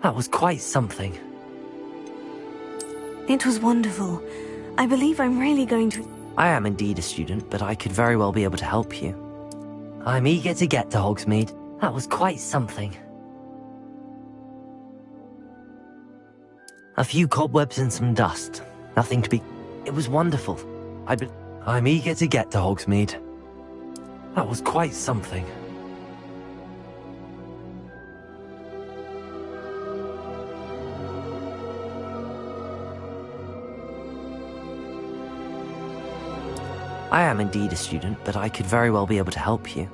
That was quite something. It was wonderful. I believe I'm really going to... I am indeed a student, but I could very well be able to help you. I'm eager to get to Hogsmeade. That was quite something. A few cobwebs and some dust. Nothing to be... It was wonderful. I'm eager to get to Hogsmeade. That was quite something. I am indeed a student, but I could very well be able to help you.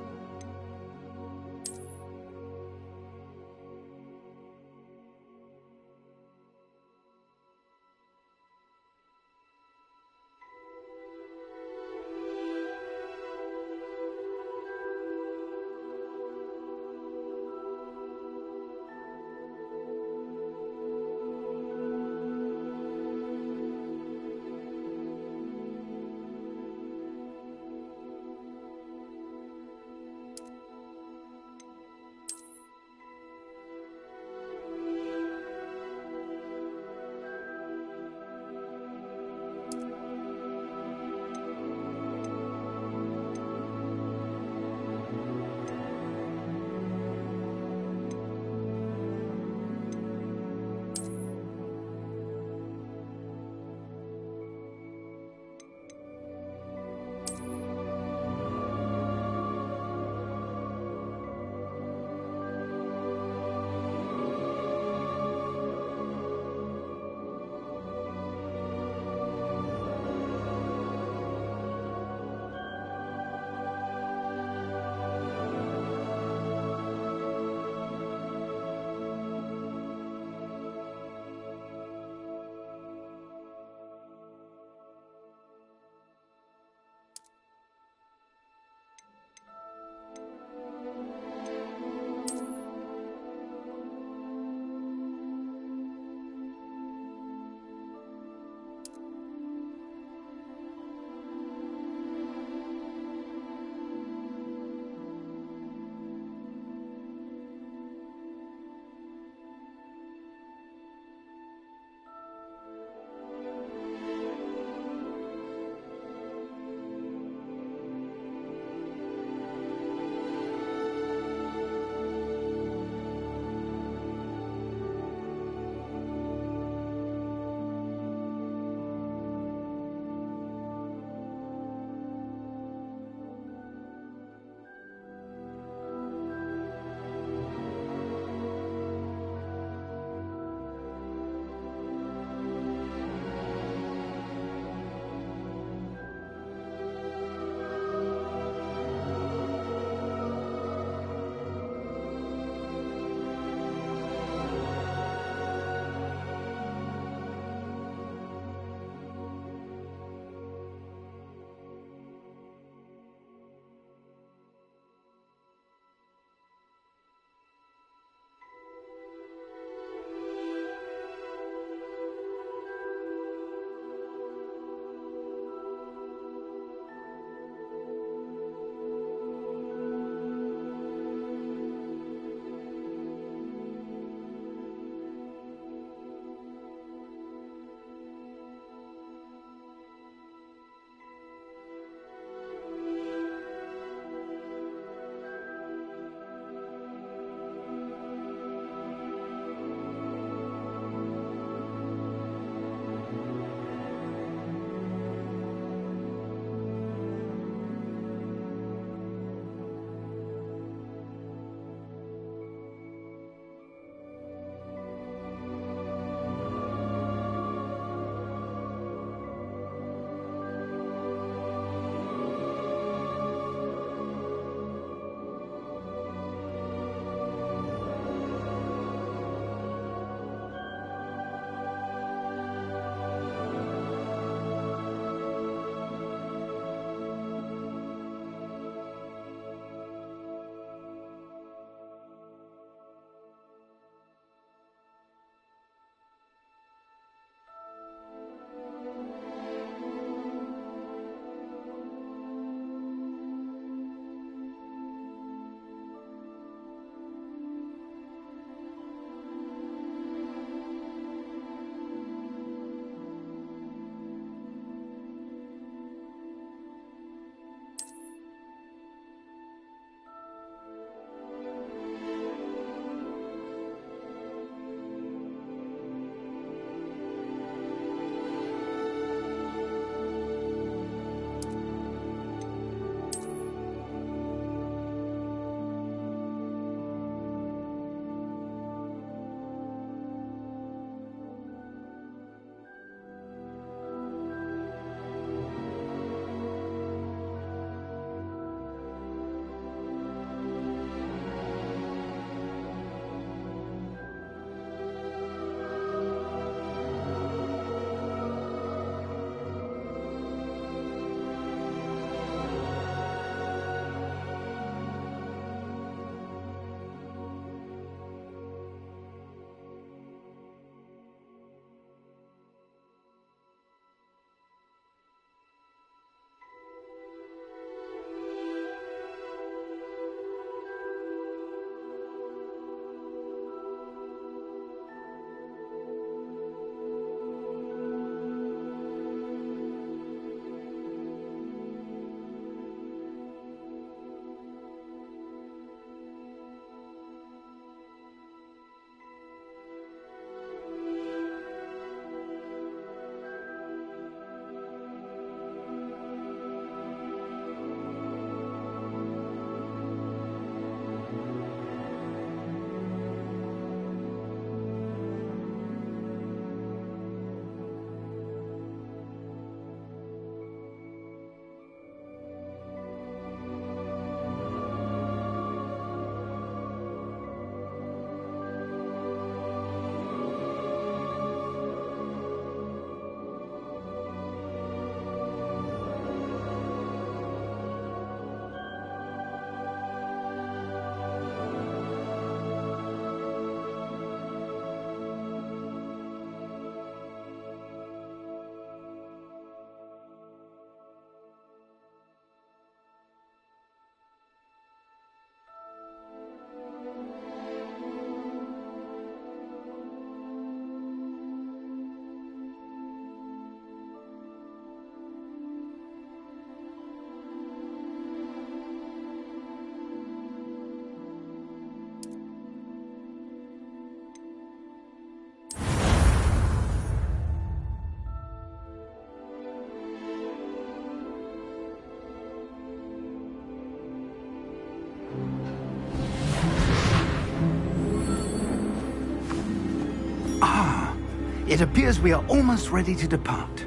It appears we are almost ready to depart.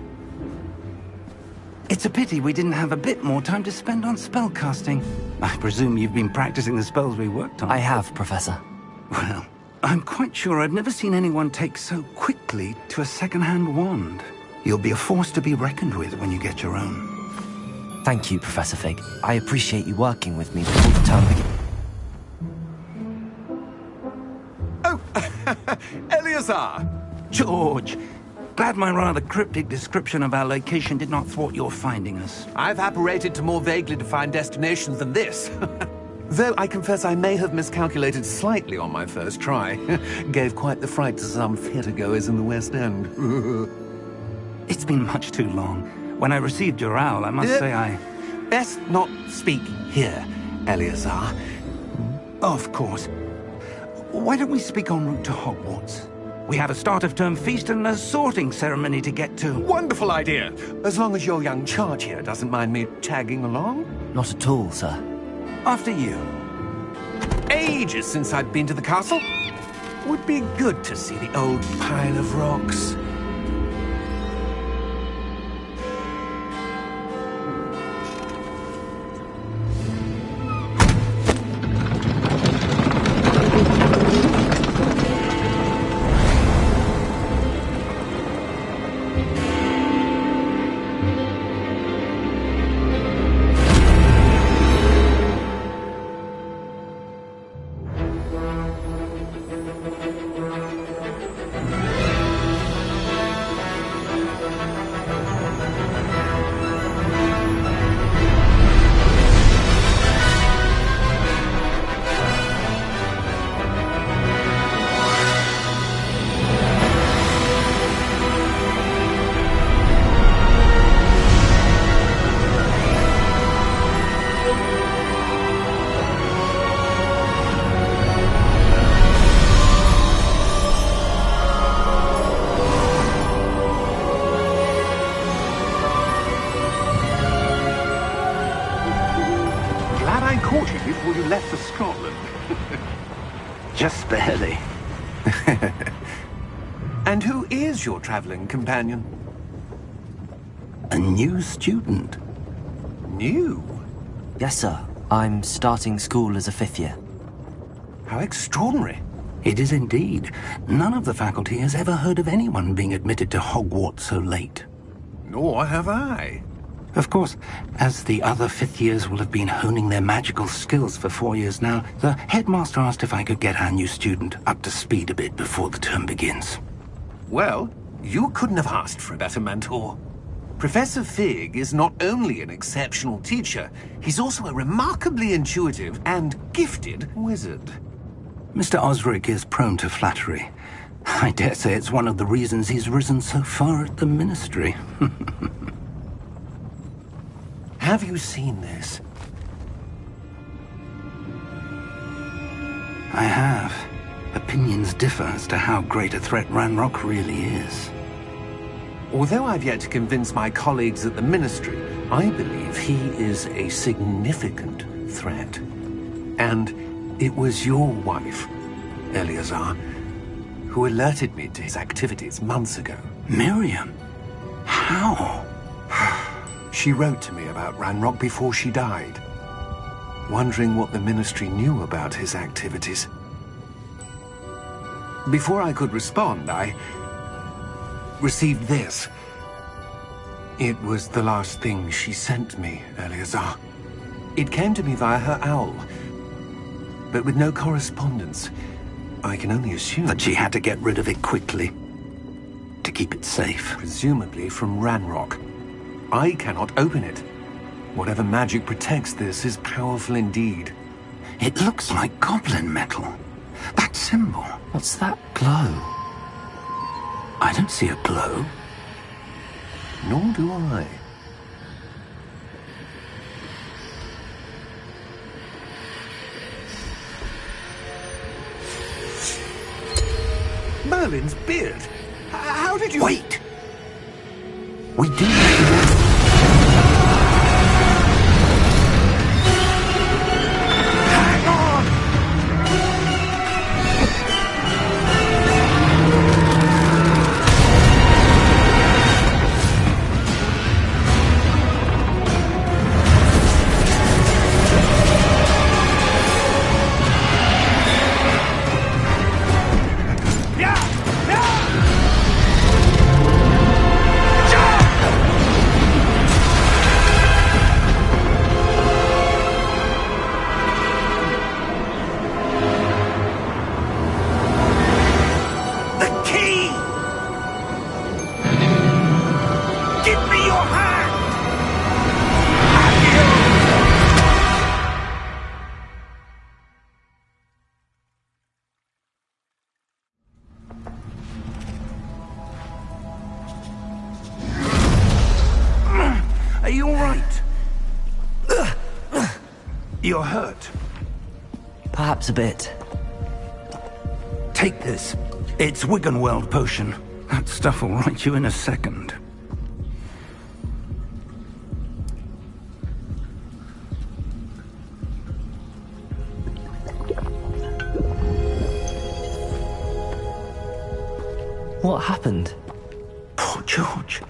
It's a pity we didn't have a bit more time to spend on spellcasting. I presume you've been practicing the spells we worked on. I have, Professor. Well, I'm quite sure I've never seen anyone take so quickly to a second-hand wand. You'll be a force to be reckoned with when you get your own. Thank you, Professor Fig. I appreciate you working with me before the term begins. Oh, Eleazar! George! Glad my rather cryptic description of our location did not thwart your finding us. I've apparated to more vaguely defined destinations than this. Though I confess I may have miscalculated slightly on my first try. Gave quite the fright to some theatre-goers in the West End. It's been much too long. When I received your owl, I must say I... Best not speak here, Eleazar. Of course. Why don't we speak en route to Hogwarts? We have a start-of-term feast and a sorting ceremony to get to. Wonderful idea! As long as your young charge here doesn't mind me tagging along. Not at all, sir. After you. Ages since I'd been to the castle. Would be good to see the old pile of rocks. Caught you before you left for Scotland. Just barely. And who is your traveling companion? A new student. New? Yes, sir. I'm starting school as a 5th year. How extraordinary. It is indeed. None of the faculty has ever heard of anyone being admitted to Hogwarts so late. Nor have I. Of course, as the other 5th years will have been honing their magical skills for 4 years now, the headmaster asked if I could get our new student up to speed a bit before the term begins. Well, you couldn't have asked for a better mentor. Professor Fig is not only an exceptional teacher, he's also a remarkably intuitive and gifted wizard. Mr. Osric is prone to flattery. I dare say it's one of the reasons he's risen so far at the Ministry. Have you seen this? I have. Opinions differ as to how great a threat Ranrock really is. Although I've yet to convince my colleagues at the Ministry, I believe he is a significant threat. And it was your wife, Eleazar, who alerted me to his activities months ago. Miriam? How? She wrote to me about Ranrock before she died, wondering what the Ministry knew about his activities. Before I could respond, I received this. It was the last thing she sent me, Eleazar. It came to me via her owl, but with no correspondence. I can only assume That she had to get rid of it quickly, to keep it safe. presumably from Ranrock. I cannot open it. Whatever magic protects this is powerful indeed. It looks like goblin metal. That symbol. What's that glow? I don't see a glow. Nor do I. Merlin's beard. How did you... Wait! We do recognize... Hang on! You're hurt. Perhaps a bit. Take this. It's Wiggenweld potion. That stuff will right you in a second. What happened? Poor George.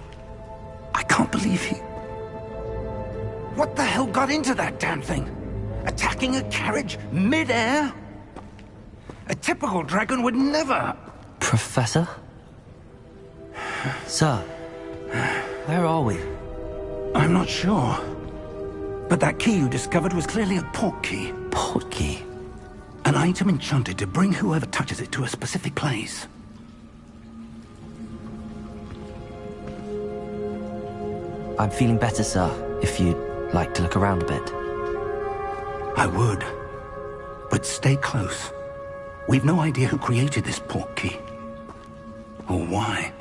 I can't believe he... What the hell got into that damn thing? Attacking a carriage mid-air? A typical dragon would never... Professor? Sir, where are we? I'm not sure. But that key you discovered was clearly a port key. Port key? An item enchanted to bring whoever touches it to a specific place. I'm feeling better, sir, if you'd like to look around a bit. I would. But stay close. We've no idea who created this port key. Or why.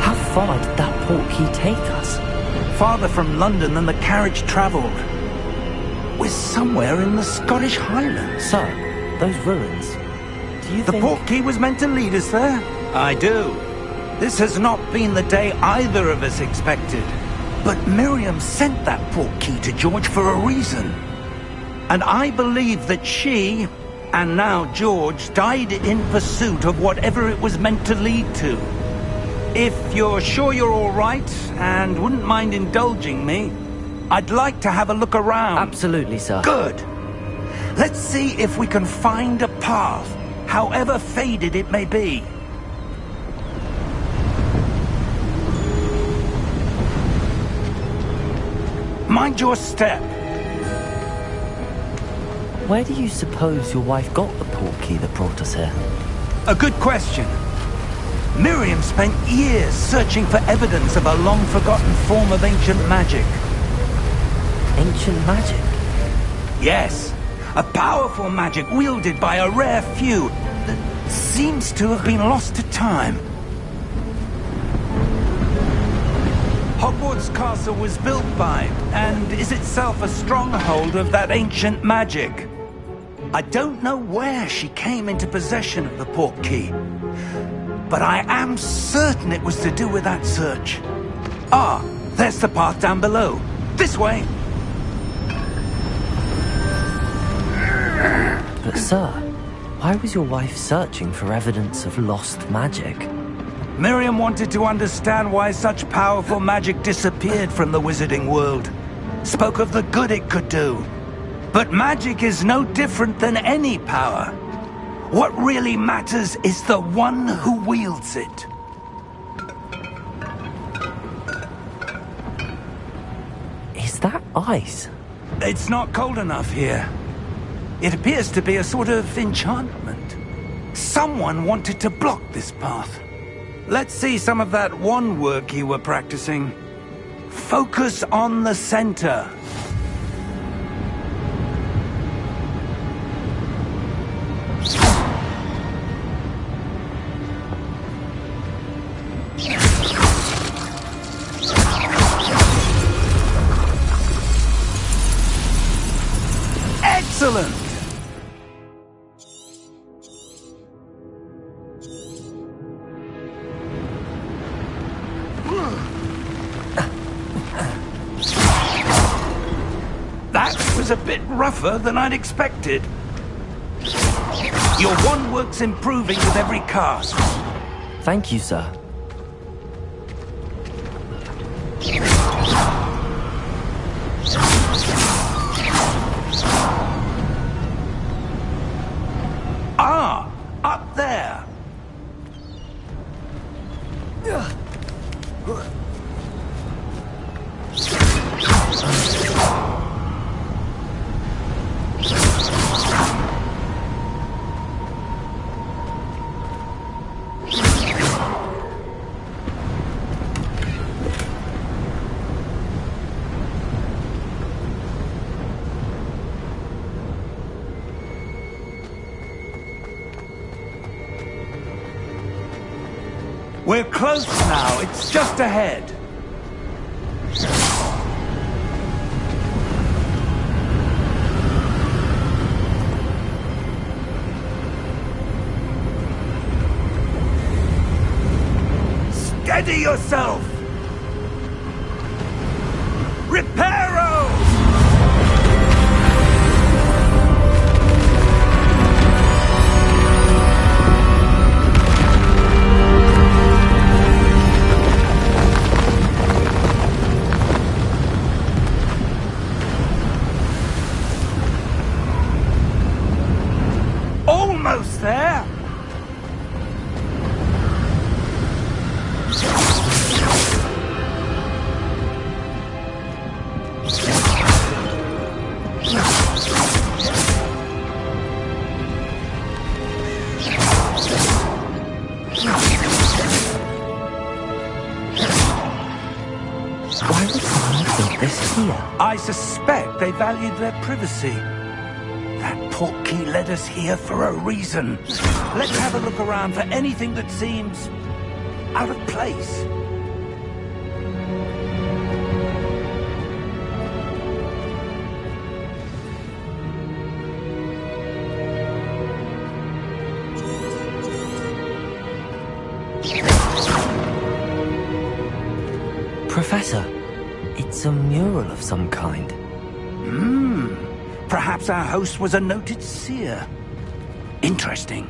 How far did that port key take us? Farther from London than the carriage travelled. We're somewhere in the Scottish Highlands. Sir, those ruins. Do you The think... port key was meant to lead us there? I do. This has not been the day either of us expected. But Miriam sent that port key to George for a reason. And I believe that she, and now George, died in pursuit of whatever it was meant to lead to. If you're sure you're all right, and wouldn't mind indulging me, I'd like to have a look around. Absolutely, sir. Good. Let's see if we can find a path, however faded it may be. Mind your step. Where do you suppose your wife got the port key that brought us here? A good question. Miriam spent years searching for evidence of a long-forgotten form of ancient magic. Ancient magic? Yes, a powerful magic wielded by a rare few that seems to have been lost to time. Hogwart's castle was built by, and is itself a stronghold of that ancient magic. I don't know where she came into possession of the port key, but I am certain it was to do with that search. Ah, there's the path down below. This way. But sir, why was your wife searching for evidence of lost magic? Miriam wanted to understand why such powerful magic disappeared from the wizarding world. Spoke of the good it could do. But magic is no different than any power. What really matters is the one who wields it. Is that ice? It's not cold enough here. It appears to be a sort of enchantment. Someone wanted to block this path. Let's see some of that wand work you were practicing. Focus on the center. Excellent! That was a bit rougher than I'd expected. Your wand work's improving with every cast. Thank you, sir. Ah, up there. We're close now. It's just ahead. Steady yourself! Reparo! Almost there! Why would someone have built this here? I suspect they valued their privacy. That portkey led us here for a reason. Let's have a look around for anything that seems out of place. Professor, it's a mural of some kind. Perhaps our host was a noted seer. Interesting.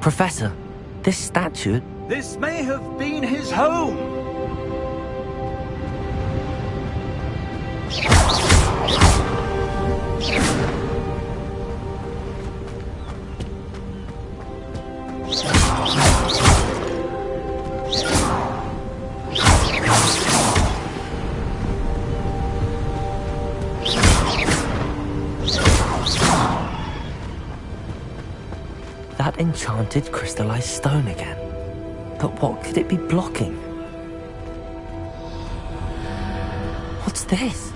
Professor, this statue... This may have been his home. That enchanted crystallized stone again. But what could it be blocking? What's this?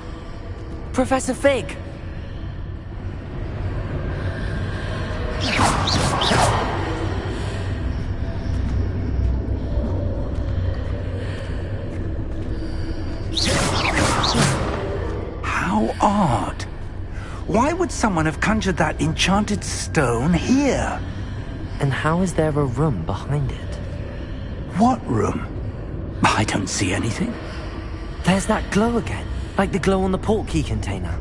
Professor Fig! How odd. Why would someone have conjured that enchanted stone here? And how is there a room behind it? What room? I don't see anything. There's that glow again, like the glow on the portkey container.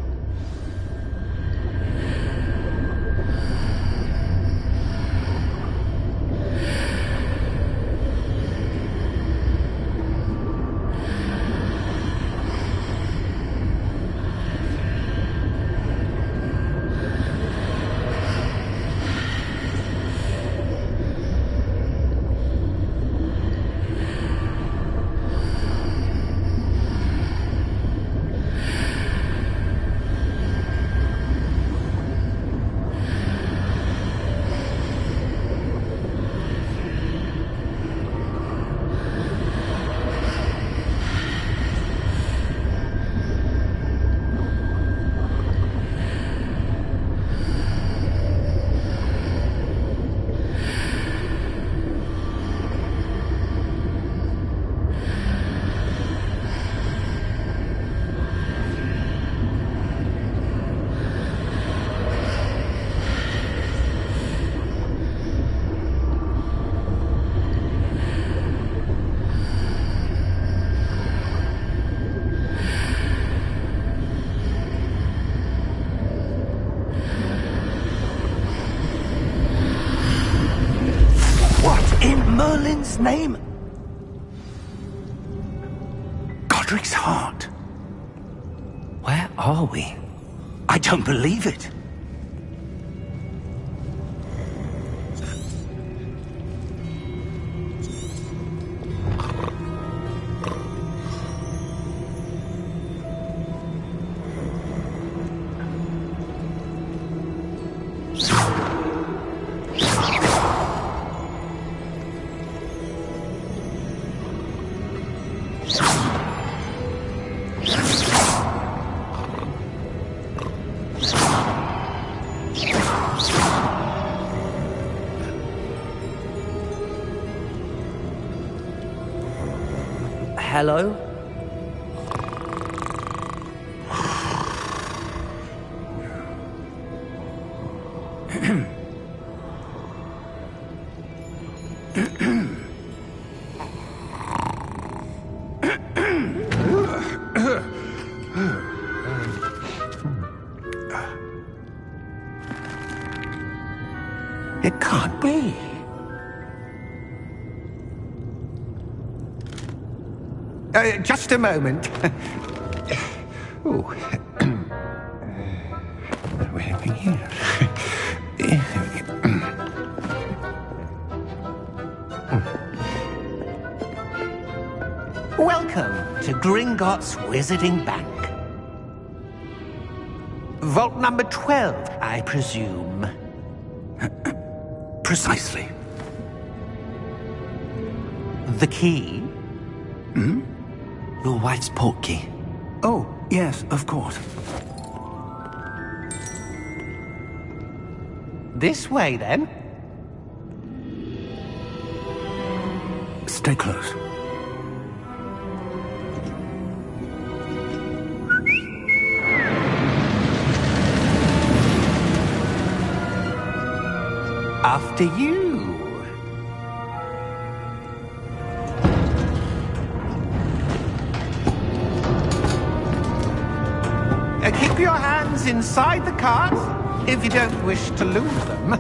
God's name? Godric's heart. Where are we? I don't believe it. Hello? It can't be. Just a moment. Oh. Anything here? Welcome to Gringotts Wizarding Bank. Vault number 12, I presume. Precisely. The key? Hmm? Your wife's portkey. Oh, yes, of course. This way, then. Stay close. After you. Keep your hands inside the cart if you don't wish to lose them.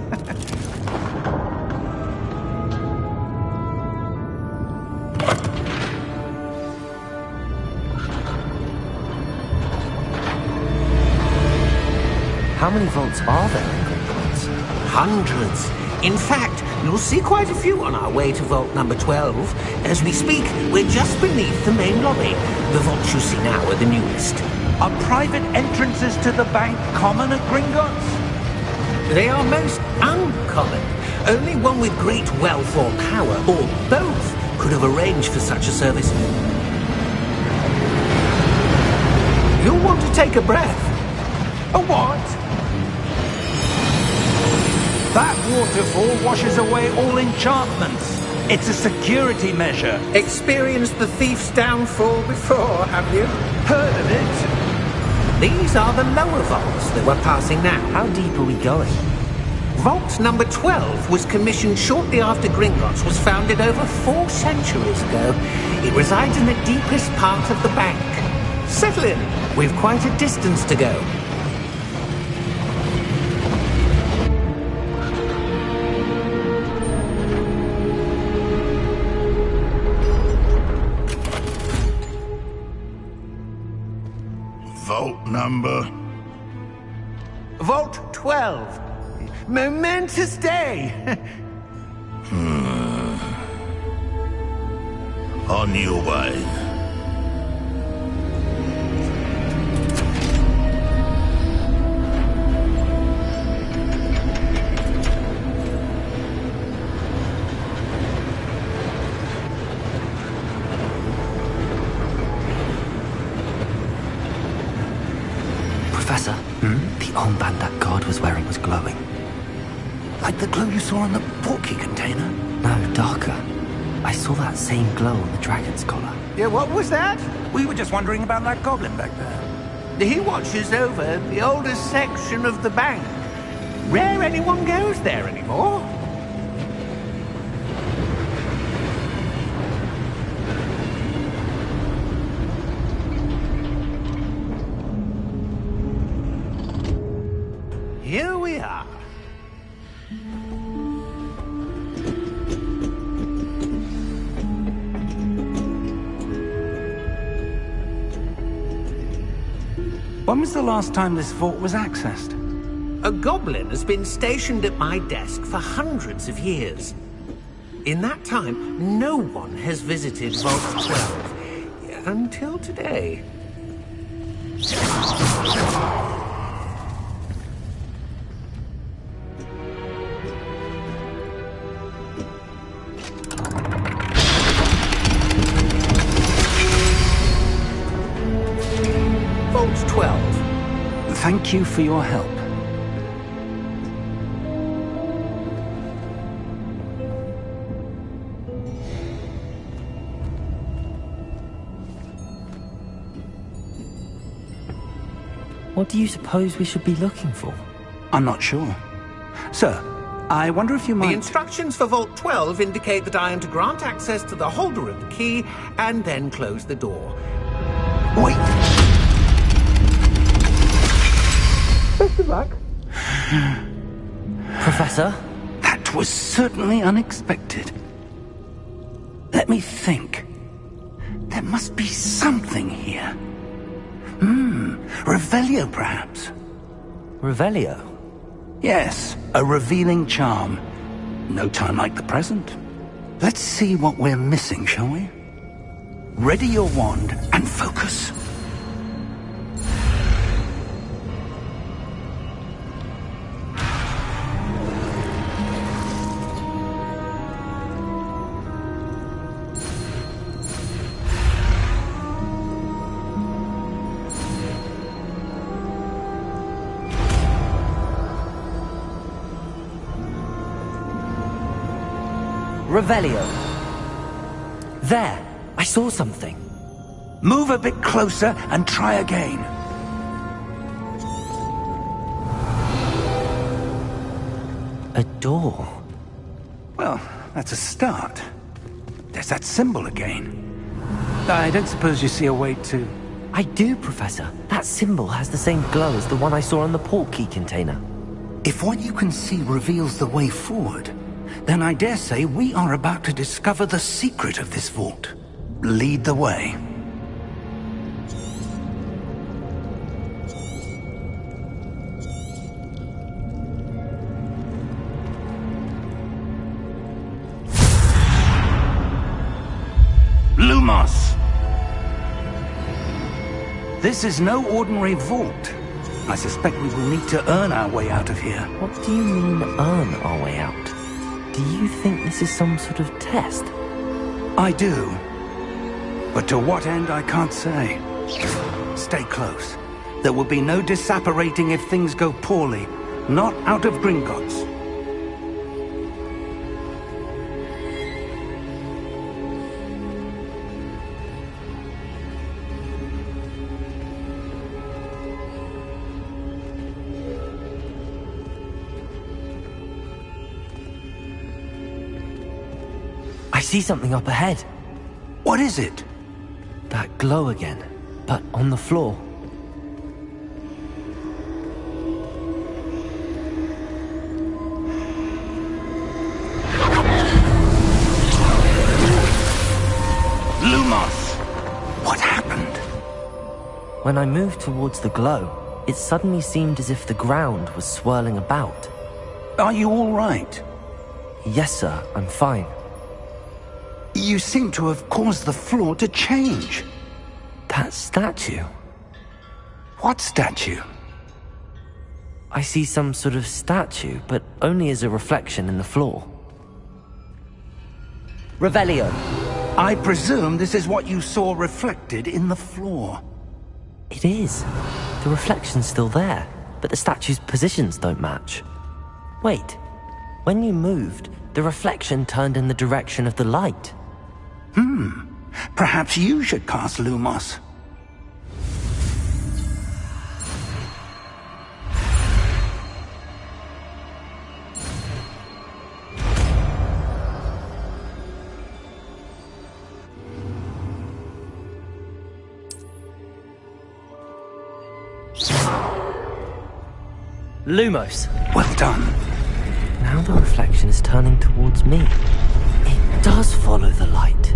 How many vaults are there in Gringotts? Hundreds. In fact, you'll see quite a few on our way to vault number 12. As we speak, we're just beneath the main lobby. The vaults you see now are the newest. Are private entrances to the bank common at Gringotts? They are most uncommon. Only one with great wealth or power, or both, could have arranged for such a service. You'll want to take a breath. A what? That waterfall washes away all enchantments. It's a security measure. Experienced the thief's downfall before, have you? Heard of it? These are the lower vaults that we're passing now. How deep are we going? Vault number 12 was commissioned shortly after Gringotts was founded over 4 centuries ago. It resides in the deepest part of the bank. Settle in. We've quite a distance to go. Vault number? Vault 12. Momentous day. On your way. Professor, the armband that guard was wearing was glowing. Like the glow you saw on the portkey container? No, darker. I saw that same glow on the dragon's collar. Yeah, what was that? We were just wondering about that goblin back there. He watches over the oldest section of the bank. Rare anyone goes there anymore. Here we are. When was the last time this vault was accessed? A goblin has been stationed at my desk for hundreds of years. In that time, no one has visited Vault 12. Until today. Vault 12. Thank you for your help. What do you suppose we should be looking for? I'm not sure. Sir, I wonder if you might... The instructions for Vault 12 indicate that I am to grant access to the holder of the key and then close the door. Wait! Best of luck. Professor? That was certainly unexpected. Let me think. There must be something here. Revelio, perhaps? Revelio? Yes, a revealing charm. No time like the present. Let's see what we're missing, shall we? Ready your wand and focus. Revelio. There! I saw something. Move a bit closer and try again. A door. Well, that's a start. There's that symbol again. I don't suppose you see a way to... I do, Professor. That symbol has the same glow as the one I saw on the port key container. If what you can see reveals the way forward, then I dare say we are about to discover the secret of this vault. Lead the way. Lumos! This is no ordinary vault. I suspect we will need to earn our way out of here. What do you mean, earn our way out? Do you think this is some sort of test? I do. But to what end, I can't say. Stay close. There will be no disapparating if things go poorly. Not out of Gringotts. I see something up ahead. What is it? That glow again, but on the floor. Lumos! What happened? When I moved towards the glow, it suddenly seemed as if the ground was swirling about. Are you all right? Yes, sir, I'm fine. You seem to have caused the floor to change. That statue? What statue? I see some sort of statue, but only as a reflection in the floor. Revelio. I presume this is what you saw reflected in the floor. It is. The reflection's still there, but the statue's positions don't match. Wait. When you moved, the reflection turned in the direction of the light. Perhaps you should cast Lumos. Lumos. Well done. Now the reflection is turning towards me. It does follow the light.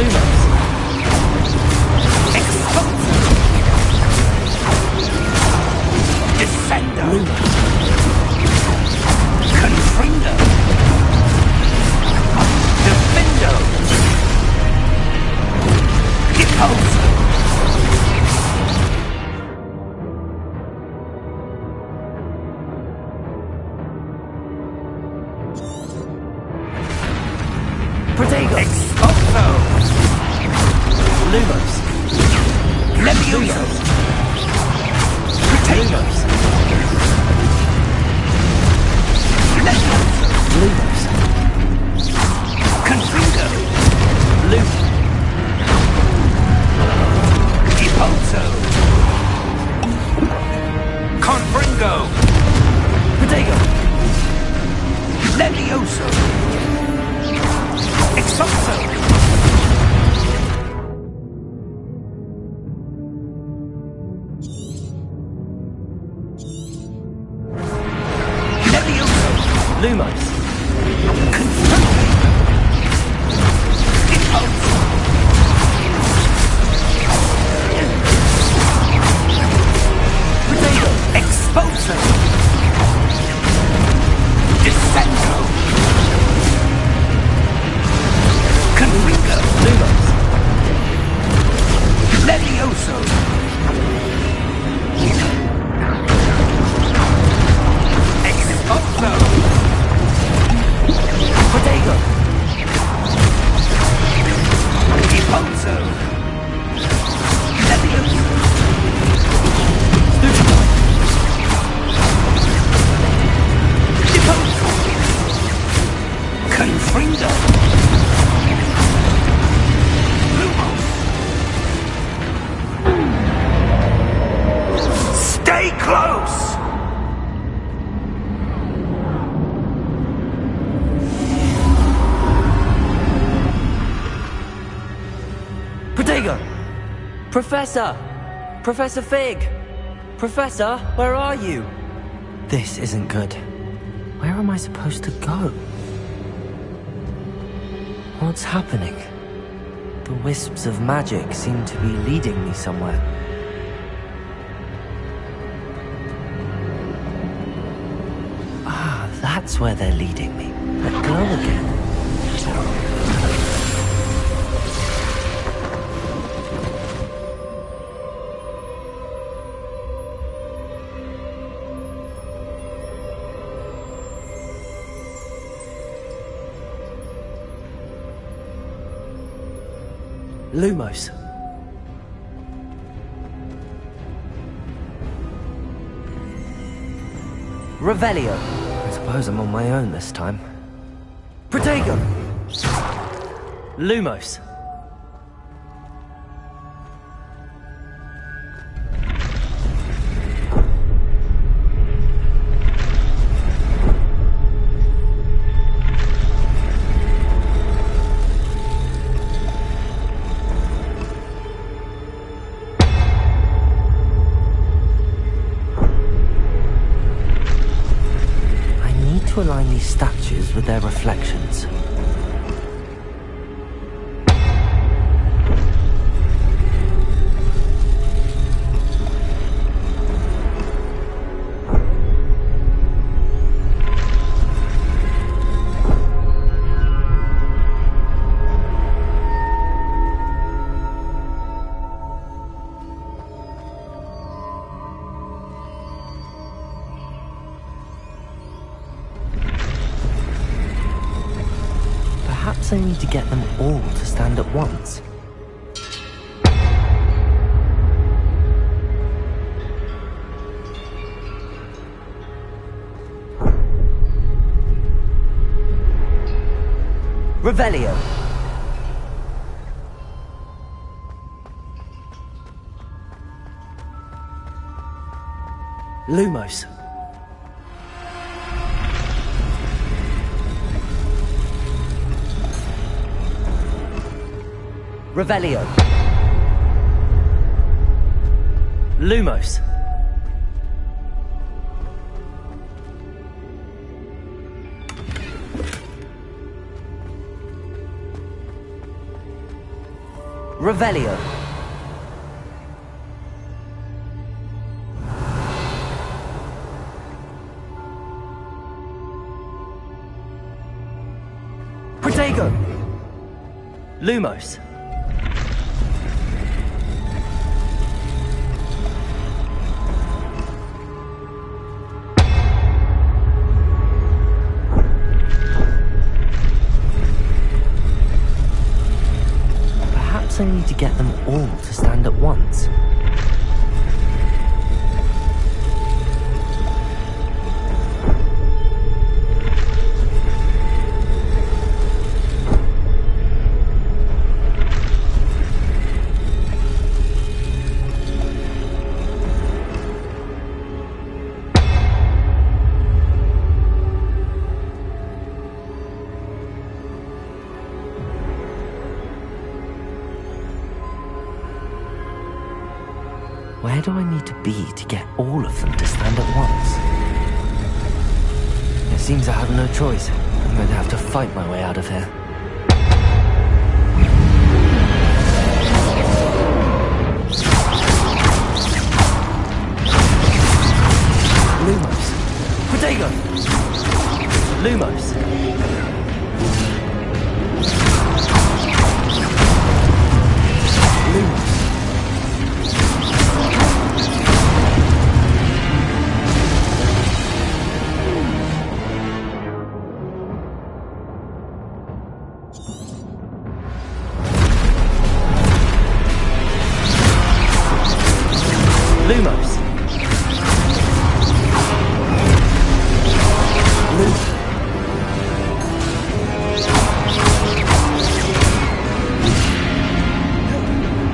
Lumos. Expulso. Descendo. Lumos. Confrindo. Defendo. Repulso. Protego. Expulso. Lumos. Levioso. Protego. Levioso. Lumos. Confrindo. Lumos. Repulso. Confringo. Protego. Levioso. Expulso. Levioso. Lumos. Confringo. Repulso. Protego. Expulso. Descendo. Confringo. Lumos. Levioso. Expulso. Protego. Repulso. Levioso. Repulso. Confrindo. Lumos. Stay close. Protego. Professor. Professor Fig. Professor, where are you? This isn't good. Where am I supposed to go? What's happening? The wisps of magic seem to be leading me somewhere. Ah, that's where they're leading me. That glow again. Lumos. Revelio. I suppose I'm on my own this time. Protego. Lumos. To align these statues with their reflections. Perhaps I need to get them all to stand at once. Revelio. Lumos. Revelio. Lumos. Revelio. Protego. Lumos. Perhaps I need to get them all to stand at once. Where do I need to be to get all of them to stand at once? It seems I have no choice. I'm going to have to fight my way out of here. Lumos. Protego! Lumos. Lumos. Lumos.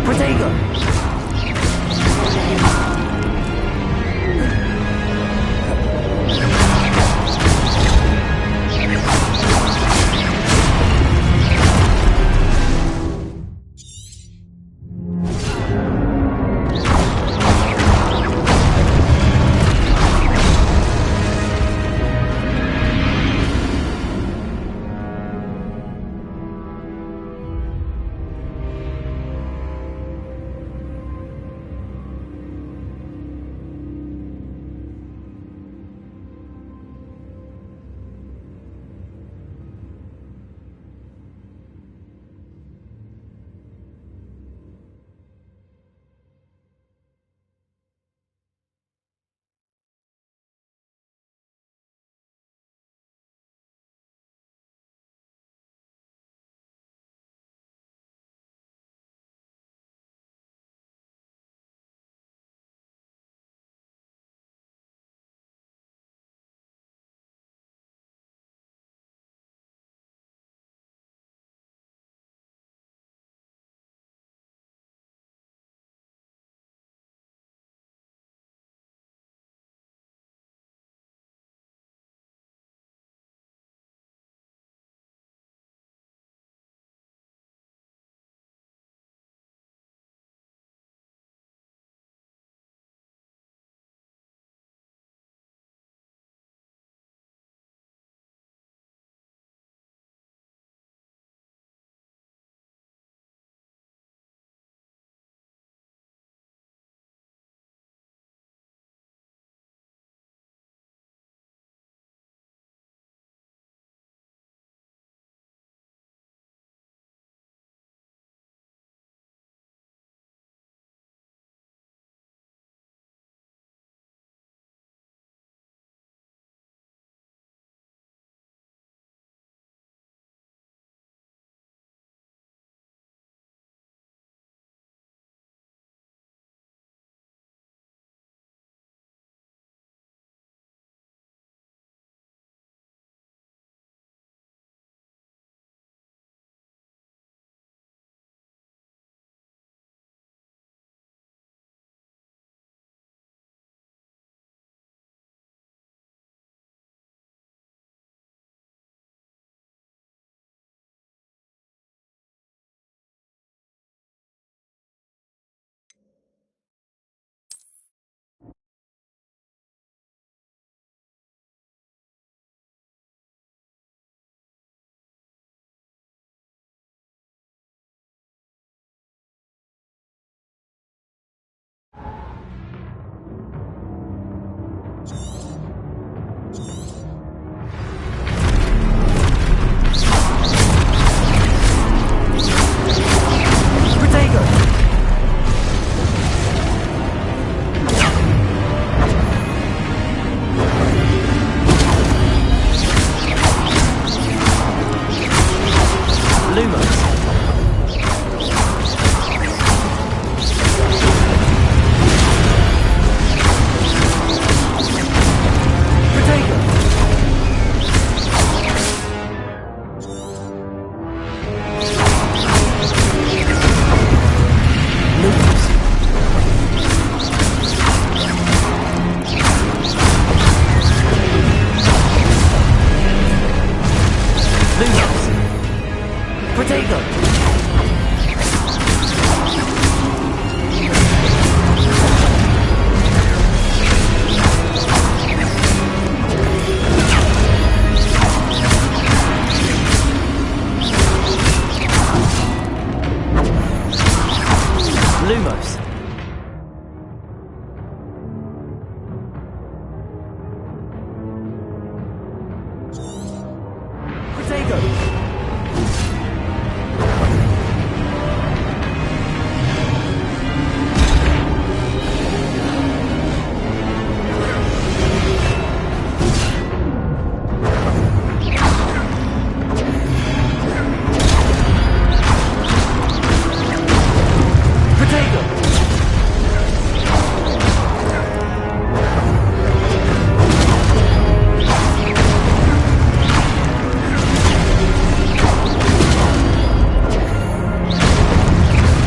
Protego.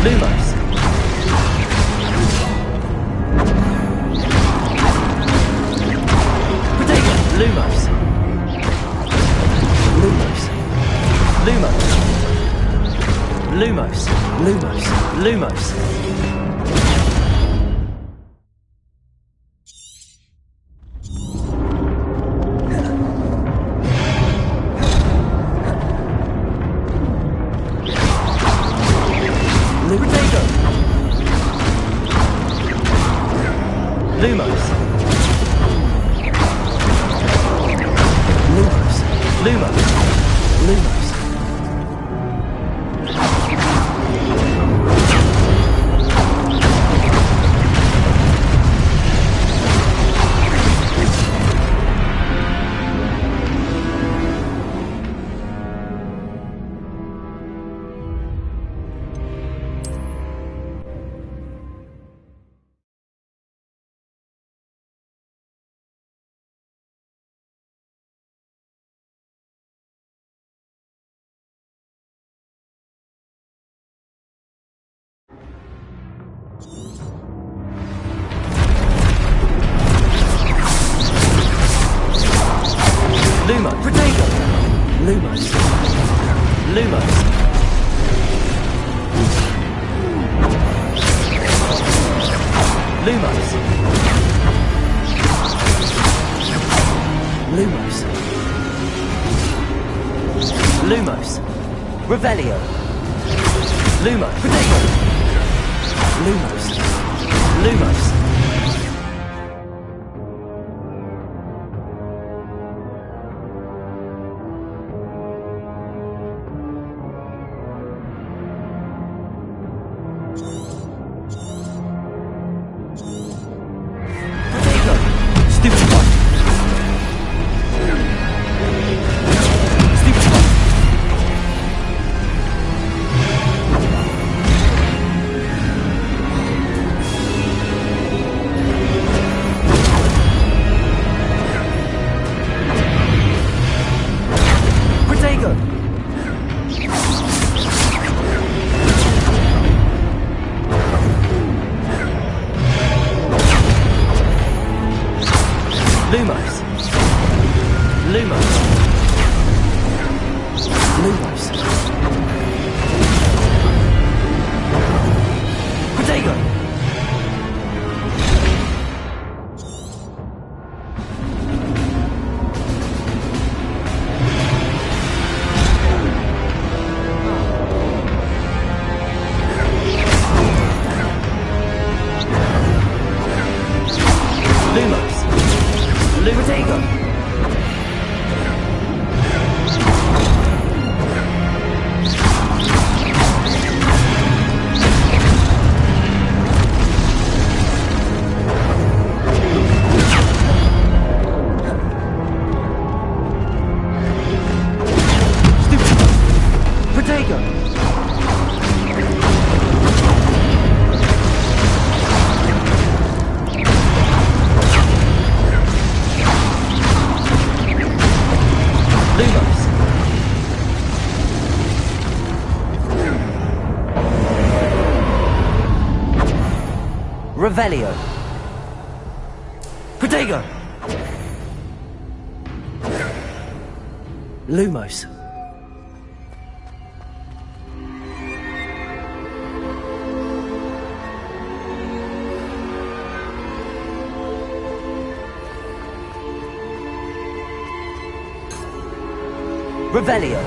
Lumos. Protego. Lumos. Lumos. Lumos. Lumos. Lumos. Lumos. Lumos. Lumos. Lumos. Lumos. Lumos. Protego. Lumos. Lumos. Lumos. Lumos. Lumos. Revelio. Lumos. Protego. Lumos. Lumos. Stupid one. Stupid one. Protego. Lumos. Lumos. Lumos. Protego. Lumos. Protego. Protego. Lumos. Revelio. Protego. Lumos. Revelio.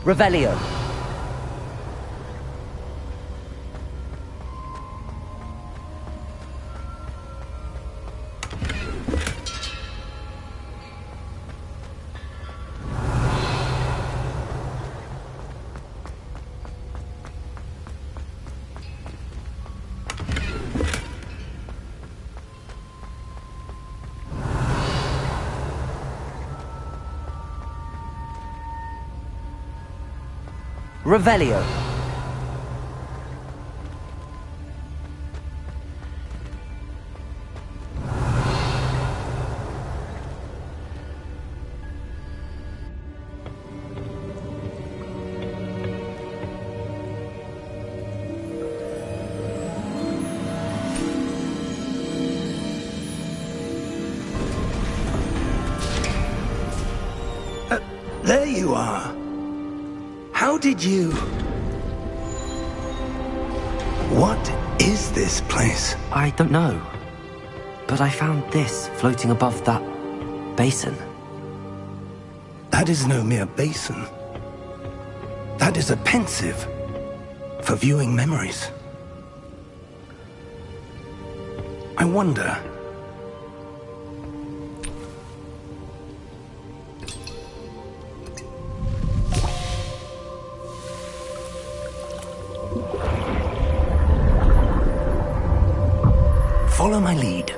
Revelio. Revelio. There you are. How did you... What is this place? I don't know. But I found this floating above that basin. That is no mere basin. That is a pensive for viewing memories. I wonder... Follow my lead.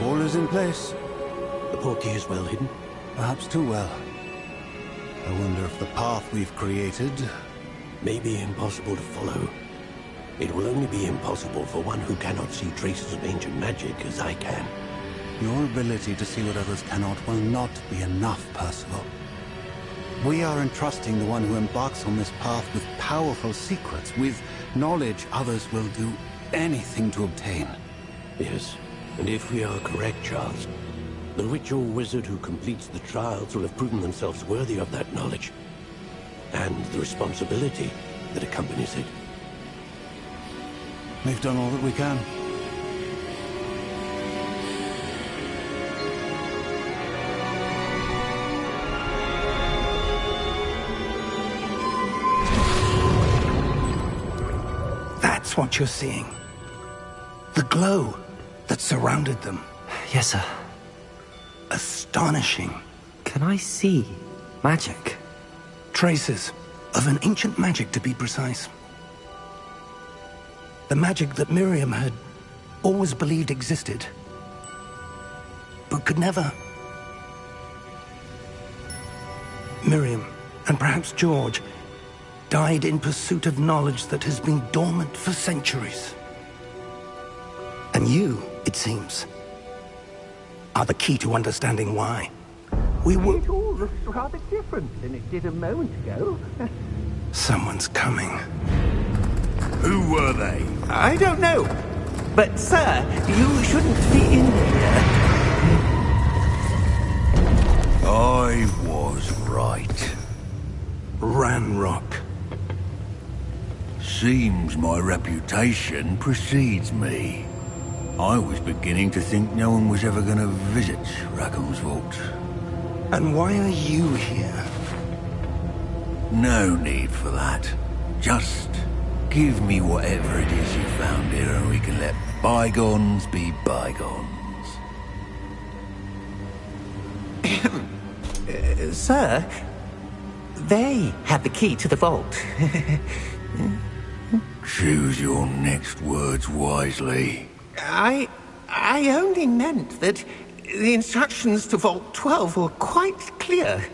All is in place. The portkey is well hidden. Perhaps too well. I wonder if the path we've created... May be impossible to follow. It will only be impossible for one who cannot see traces of ancient magic as I can. Your ability to see what others cannot will not be enough, Percival. We are entrusting the one who embarks on this path with powerful secrets, with knowledge others will do anything to obtain. Yes, and if we are correct, Charles, the witch or wizard who completes the trials will have proven themselves worthy of that knowledge, and the responsibility that accompanies it. We've done all that we can. That's what you're seeing. The glow that surrounded them. Yes, sir. Astonishing. Can I see magic? Traces of an ancient magic, to be precise. The magic that Miriam had always believed existed, but could never. Miriam, and perhaps George, died in pursuit of knowledge that has been dormant for centuries. And you, it seems, are the key to understanding why. We were... It all looks rather different than it did a moment ago. Someone's coming. Who were they? I don't know. But, sir, you shouldn't be in here. I was right. Ranrock. Seems my reputation precedes me. I was beginning to think no one was ever going to visit Rackham's Vault. And why are you here? No need for that. Just give me whatever it is you found here and we can let bygones be bygones. Sir, they have the key to the vault. Choose your next words wisely. I only meant that the instructions to Vault 12 were quite clear.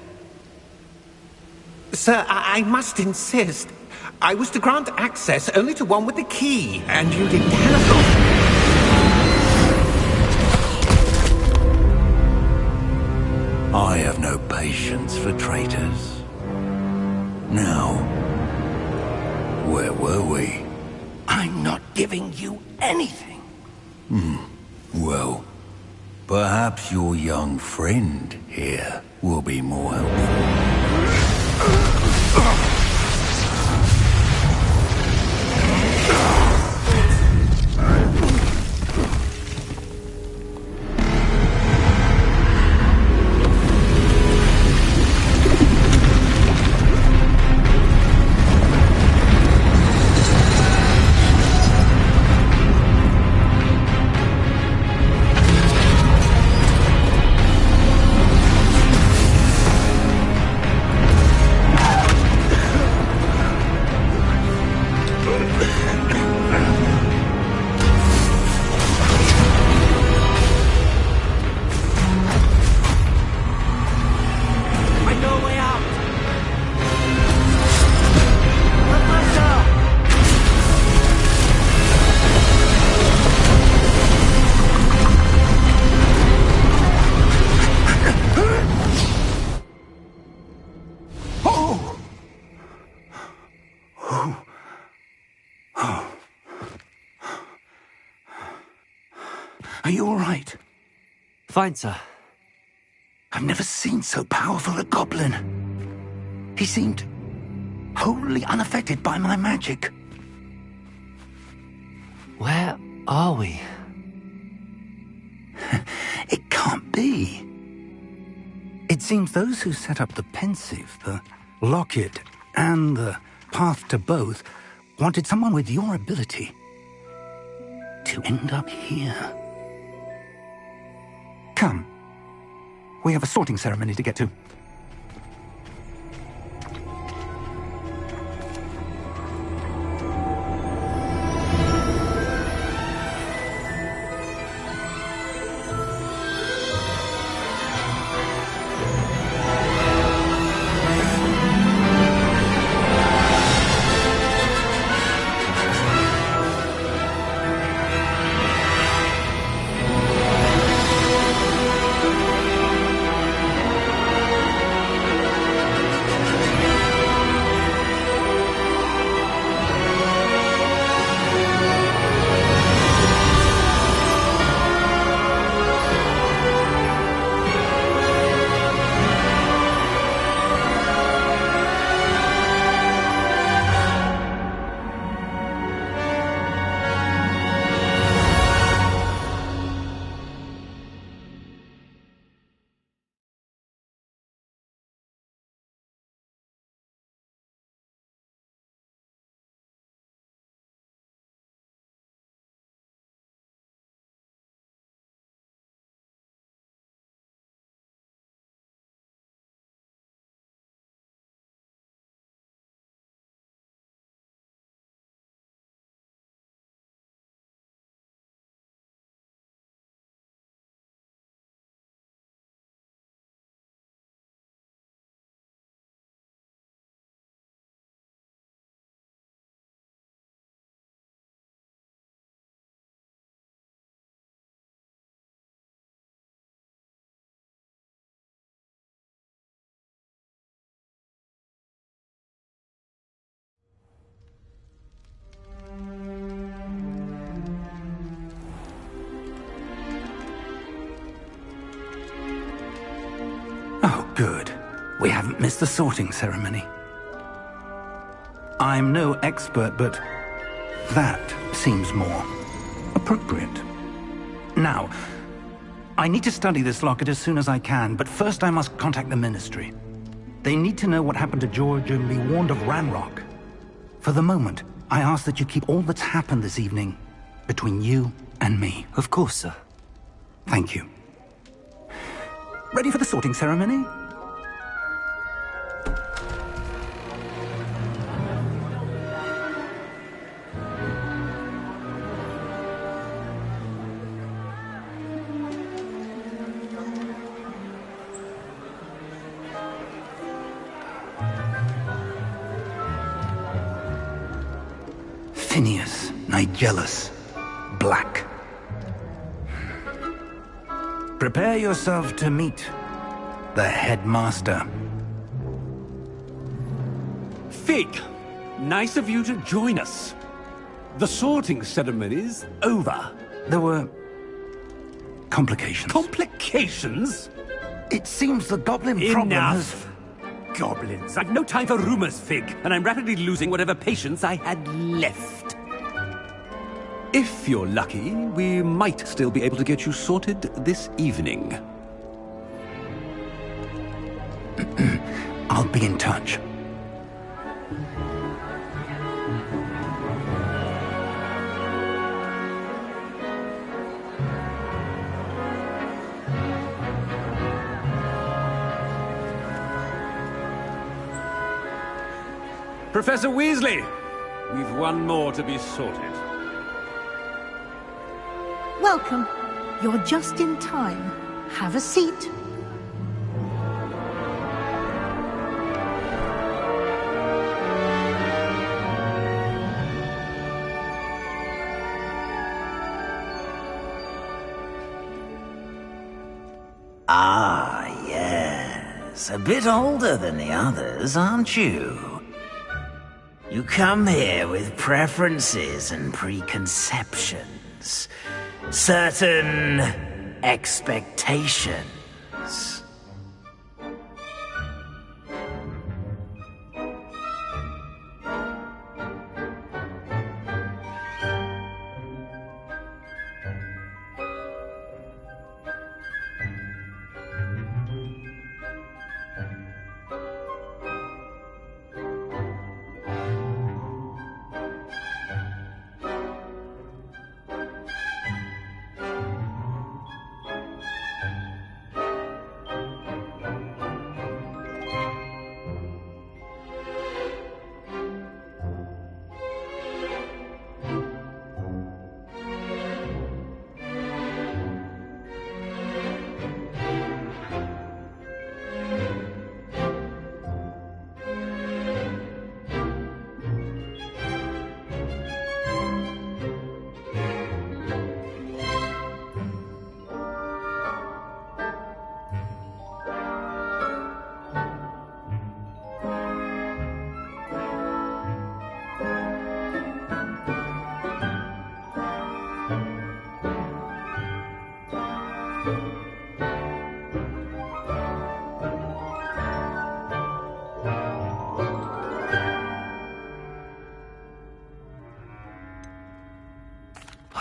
Sir, I must insist. I was to grant access only to one with the key, and you didn't have I have no patience for traitors. Now, where were we? I'm not giving you anything. Well, perhaps your young friend here will be more helpful. Are you all right? Fine, sir. I've never seen so powerful a goblin. He seemed wholly unaffected by my magic. Where are we? It can't be. It seems those who set up the pensive, the locket, and the path to both wanted someone with your ability to end up here. Come. We have a sorting ceremony to get to. Oh, good. We haven't missed the sorting ceremony. I'm no expert, but that seems more appropriate. Now, I need to study this locket as soon as I can, but first I must contact the Ministry. They need to know what happened to George and be warned of Ranrock. For the moment, I ask that you keep all that's happened this evening between you and me. Of course, sir. Thank you. Ready for the sorting ceremony? Phineas, Nigellus, Black. Prepare yourself to meet the headmaster. Fig, nice of you to join us. The sorting ceremony's over. There were complications. Complications? It seems the goblin problem has... Enough! Goblins. I've no time for rumors, Fig, and I'm rapidly losing whatever patience I had left. If you're lucky, we might still be able to get you sorted this evening. I'll be in touch. Professor Weasley, we've one more to be sorted. Welcome. You're just in time. Have a seat. Ah, yes. A bit older than the others, aren't you? You come here with preferences and preconceptions. certain expectations.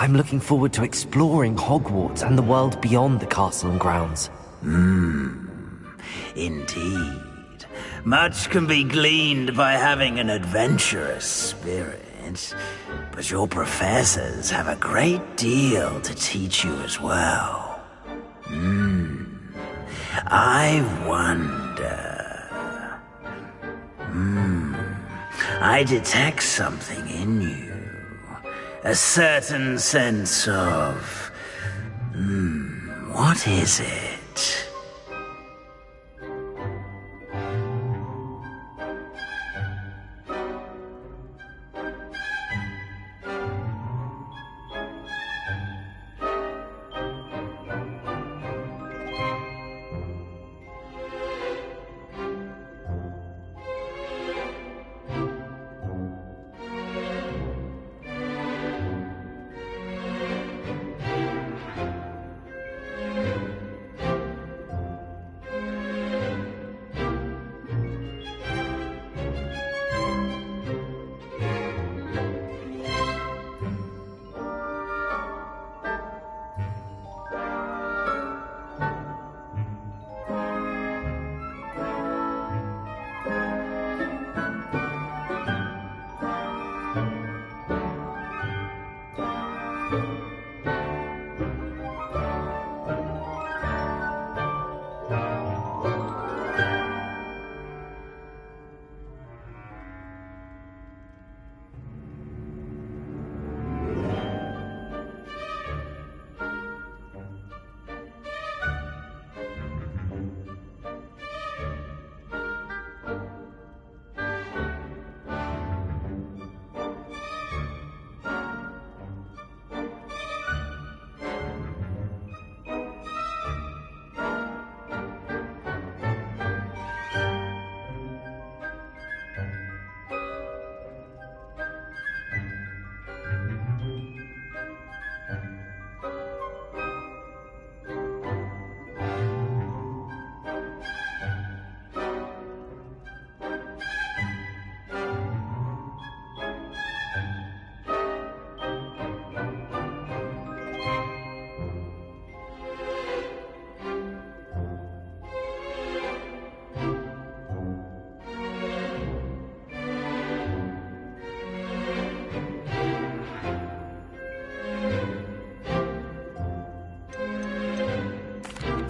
I'm looking forward to exploring Hogwarts and the world beyond the castle and grounds. Indeed. Much can be gleaned by having an adventurous spirit, but your professors have a great deal to teach you as well. I wonder... I detect something in you. A certain sense of... what is it?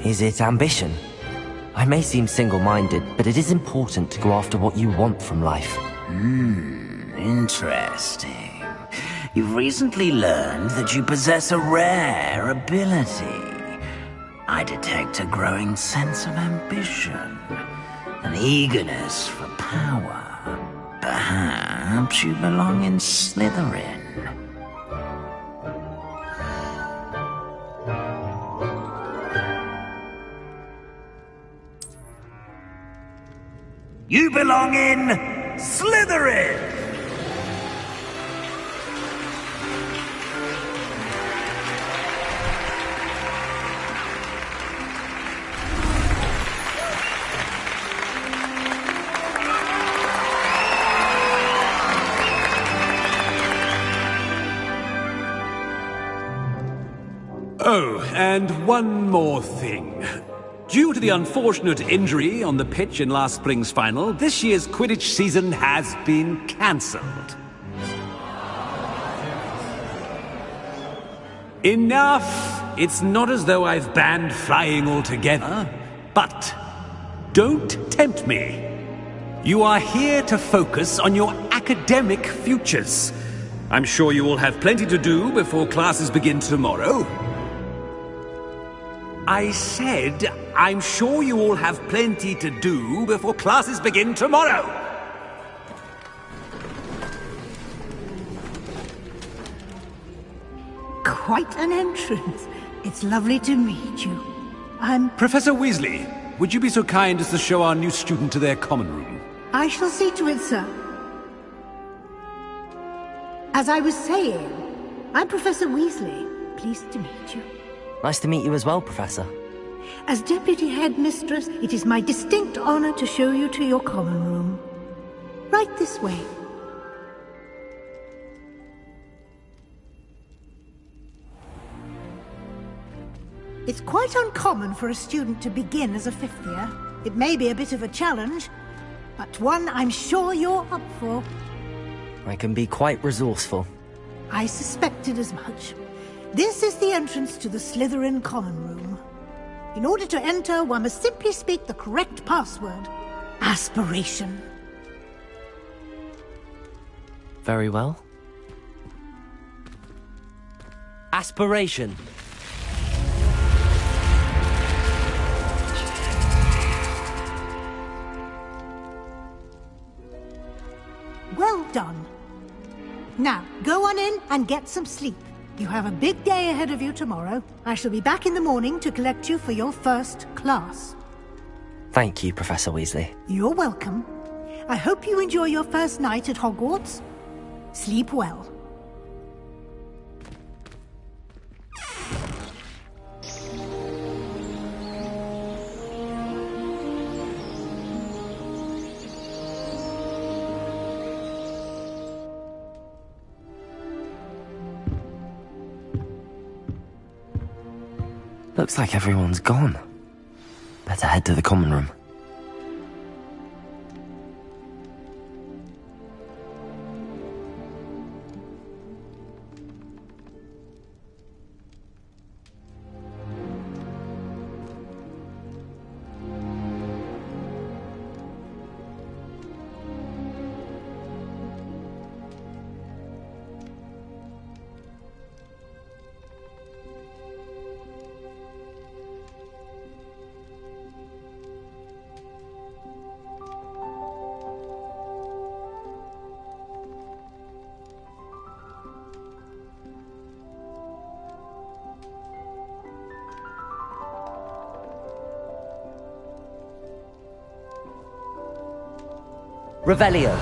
Is it ambition? I may seem single-minded, but it is important to go after what you want from life. Interesting. You've recently learned that you possess a rare ability. I detect a growing sense of ambition, an eagerness for power. Perhaps you belong in Slytherin. You belong in Slytherin! Oh, and one more thing. Due to the unfortunate injury on the pitch in last spring's final, this year's Quidditch season has been cancelled. Enough! It's not as though I've banned flying altogether, but don't tempt me. You are here to focus on your academic futures. I'm sure you all have plenty to do before classes begin tomorrow. I said, I'm sure you all have plenty to do before classes begin tomorrow. Quite an entrance. It's lovely to meet you. Professor Weasley, would you be so kind as to show our new student to their common room? I shall see to it, sir. As I was saying, I'm Professor Weasley. Pleased to meet you. Nice to meet you as well, Professor. As Deputy Headmistress, it is my distinct honor to show you to your common room. Right this way. It's quite uncommon for a student to begin as a fifth year. It may be a bit of a challenge, but one I'm sure you're up for. I can be quite resourceful. I suspected as much. This is the entrance to the Slytherin common room. In order to enter, one must simply speak the correct password. Aspiration. Very well. Aspiration. Well done. Now, go on in and get some sleep. You have a big day ahead of you tomorrow. I shall be back in the morning to collect you for your first class. Thank you, Professor Weasley. You're welcome. I hope you enjoy your first night at Hogwarts. Sleep well. Looks like everyone's gone. Better head to the common room. Revelio.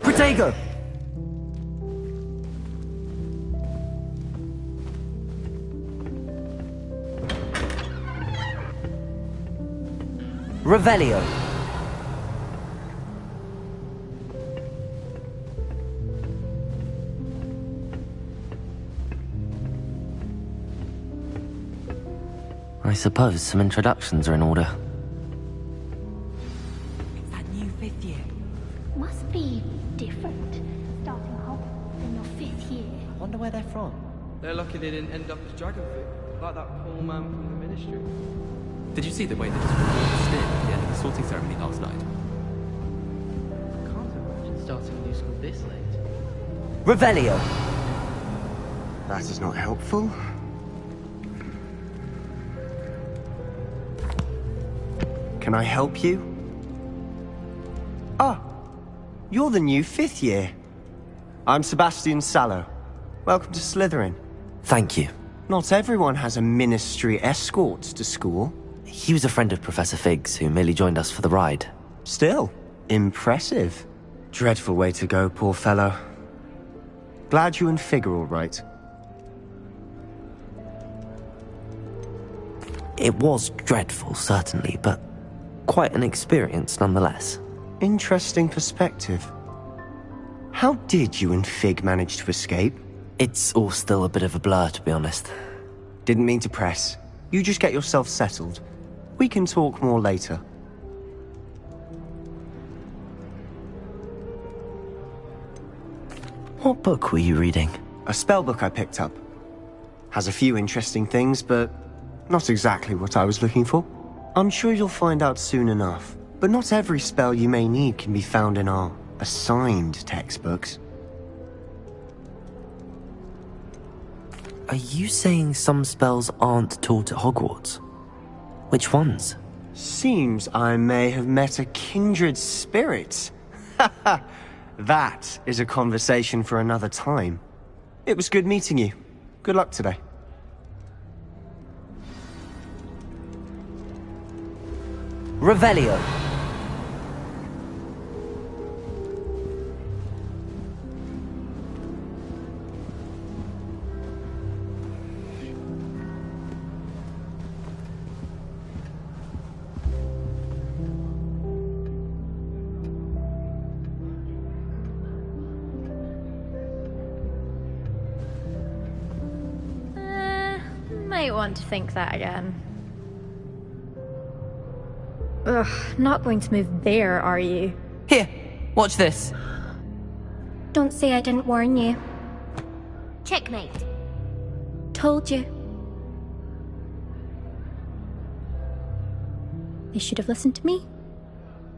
Protego. Revelio. I suppose some introductions are in order. It's that new fifth year. Must be different, starting off in your fifth year. I wonder where they're from. They're lucky they didn't end up as Dragonfig, like that poor man from the Ministry. Did you see the way they just stood at the end of the sorting ceremony last night? I can't imagine starting a new school this late. Revelio. That is not helpful. Can I help you? Ah, you're the new fifth year. I'm Sebastian Sallow. Welcome to Slytherin. Thank you. Not everyone has a ministry escort to school. He was a friend of Professor Fig's who merely joined us for the ride. Still, impressive. Dreadful way to go, poor fellow. Glad you and Fig are all right. It was dreadful, certainly, but quite an experience nonetheless. Interesting perspective. How did you and Fig manage to escape? It's all still a bit of a blur, to be honest. Didn't mean to press. You just get yourself settled. We can talk more later. What book were you reading? A spellbook I picked up. Has a few interesting things, but not exactly what I was looking for. I'm sure you'll find out soon enough. But not every spell you may need can be found in our assigned textbooks. Are you saying some spells aren't taught at Hogwarts? Which ones? Seems I may have met a kindred spirit. That is a conversation for another time. It was good meeting you. Good luck today. Revelio. Might want to think that again. Ugh, not going to move there, are you? Here, watch this. Don't say I didn't warn you. Checkmate. Told you. They should have listened to me.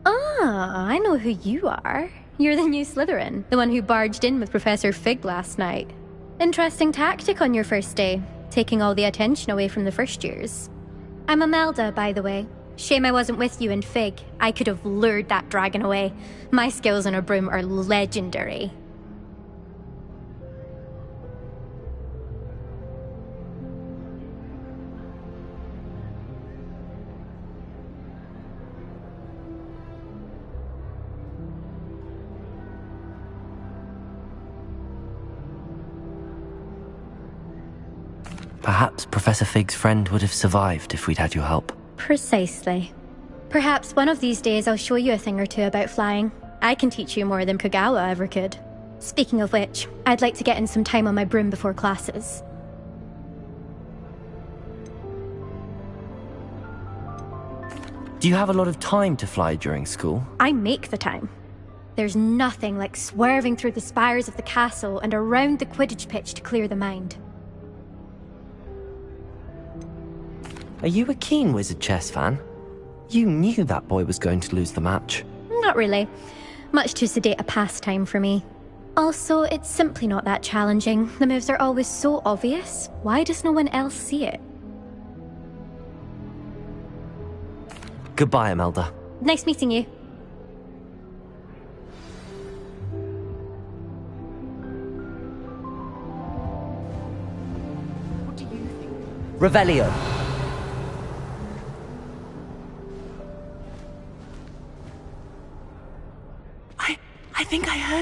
Ah, I know who you are. You're the new Slytherin, the one who barged in with Professor Fig last night. Interesting tactic on your first day, taking all the attention away from the first years. I'm Imelda, by the way. Shame I wasn't with you in Fig. I could have lured that dragon away. My skills on a broom are legendary. Perhaps Professor Fig's friend would have survived if we'd had your help. Precisely. Perhaps one of these days I'll show you a thing or two about flying. I can teach you more than Kogawa ever could. Speaking of which, I'd like to get in some time on my broom before classes. Do you have a lot of time to fly during school? I make the time. There's nothing like swerving through the spires of the castle and around the Quidditch pitch to clear the mind. Are you a keen Wizard chess fan? You knew that boy was going to lose the match. Not really. Much too sedate a pastime for me. Also, it's simply not that challenging. The moves are always so obvious. Why does no one else see it? Goodbye, Imelda. Nice meeting you. Revelio. I think I heard